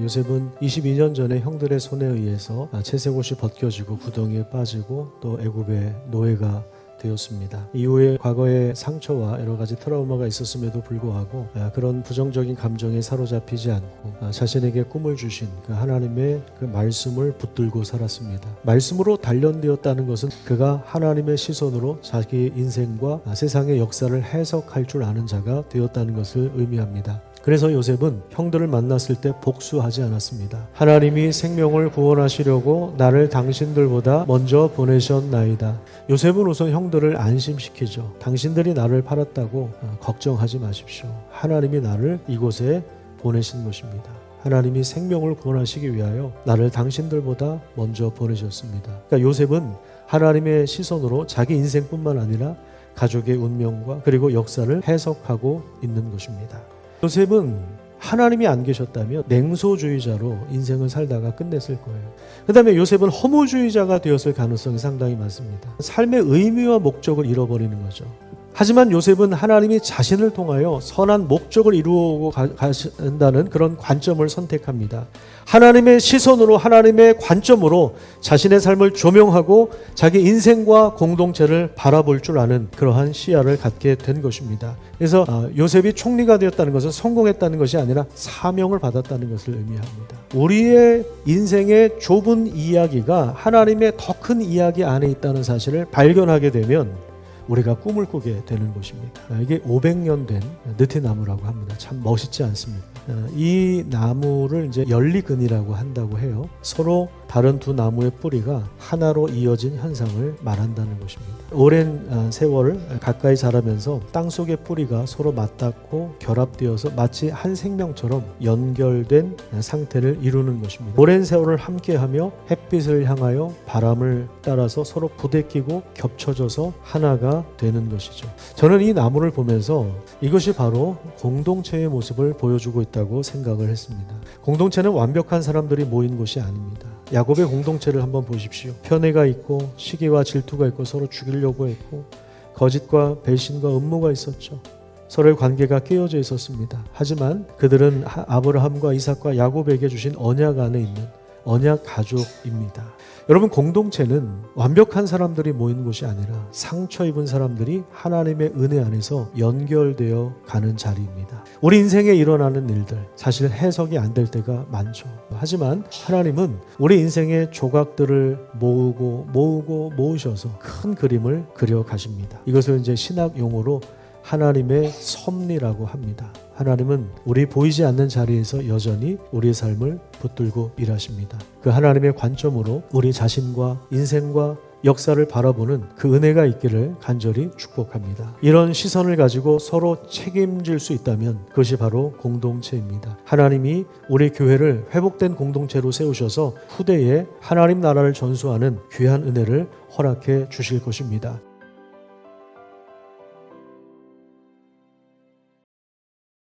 요셉은 22년 전에 형들의 손에 의해서 채색옷이 벗겨지고 구덩이에 빠지고 또 애굽의 노예가 되었습니다. 이후에 과거의 상처와 여러 가지 트라우마가 있었음에도 불구하고 그런 부정적인 감정에 사로잡히지 않고 자신에게 꿈을 주신 그 하나님의 그 말씀을 붙들고 살았습니다. 말씀으로 단련되었다는 것은 그가 하나님의 시선으로 자기 인생과 세상의 역사를 해석할 줄 아는 자가 되었다는 것을 의미합니다. 그래서 요셉은 형들을 만났을 때 복수하지 않았습니다. 하나님이 생명을 구원하시려고 나를 당신들보다 먼저 보내셨나이다. 요셉은 우선 형들을 안심시키죠. 당신들이 나를 팔았다고 걱정하지 마십시오. 하나님이 나를 이곳에 보내신 것입니다. 하나님이 생명을 구원하시기 위하여 나를 당신들보다 먼저 보내셨습니다. 그러니까 요셉은 하나님의 시선으로 자기 인생뿐만 아니라 가족의 운명과 그리고 역사를 해석하고 있는 것입니다. 요셉은 하나님이 안 계셨다면 냉소주의자로 인생을 살다가 끝냈을 거예요. 그 다음에 요셉은 허무주의자가 되었을 가능성이 상당히 많습니다. 삶의 의미와 목적을 잃어버리는 거죠. 하지만 요셉은 하나님이 자신을 통하여 선한 목적을 이루고 가신다는 그런 관점을 선택합니다. 하나님의 시선으로 하나님의 관점으로 자신의 삶을 조명하고 자기 인생과 공동체를 바라볼 줄 아는 그러한 시야를 갖게 된 것입니다. 그래서 요셉이 총리가 되었다는 것은 성공했다는 것이 아니라 사명을 받았다는 것을 의미합니다. 우리의 인생의 좁은 이야기가 하나님의 더 큰 이야기 안에 있다는 사실을 발견하게 되면 우리가 꿈을 꾸게 되는 것입니다. 이게 500년 된 느티나무라고 합니다. 참 멋있지 않습니까? 이 나무를 이제 연리근이라고 한다고 해요. 서로 다른 두 나무의 뿌리가 하나로 이어진 현상을 말한다는 것입니다. 오랜 세월을 가까이 자라면서 땅속의 뿌리가 서로 맞닿고 결합되어서 마치 한 생명처럼 연결된 상태를 이루는 것입니다. 오랜 세월을 함께하며 햇빛을 향하여 바람을 따라서 서로 부대끼고 겹쳐져서 하나가 되는 것이죠. 저는 이 나무를 보면서 이것이 바로 공동체의 모습을 보여주고 있다고 생각을 했습니다. 공동체는 완벽한 사람들이 모인 곳이 아닙니다. 야곱의 공동체를 한번 보십시오. 편애가 있고 시기와 질투가 있고 서로 죽이려고 했고 거짓과 배신과 음모가 있었죠. 서로의 관계가 깨어져 있었습니다. 하지만 그들은 아브라함과 이삭과 야곱에게 주신 언약 안에 있는 언약 가족입니다. 여러분, 공동체는 완벽한 사람들이 모인 곳이 아니라 상처 입은 사람들이 하나님의 은혜 안에서 연결되어 가는 자리입니다. 우리 인생에 일어나는 일들 사실 해석이 안 될 때가 많죠. 하지만 하나님은 우리 인생의 조각들을 모으셔서 큰 그림을 그려 가십니다. 이것을 이제 신학 용어로 하나님의 섭리라고 합니다. 하나님은 우리 보이지 않는 자리에서 여전히 우리의 삶을 붙들고 일하십니다. 그 하나님의 관점으로 우리 자신과 인생과 역사를 바라보는 그 은혜가 있기를 간절히 축복합니다. 이런 시선을 가지고 서로 책임질 수 있다면 그것이 바로 공동체입니다. 하나님이 우리 교회를 회복된 공동체로 세우셔서 후대에 하나님 나라를 전수하는 귀한 은혜를 허락해 주실 것입니다.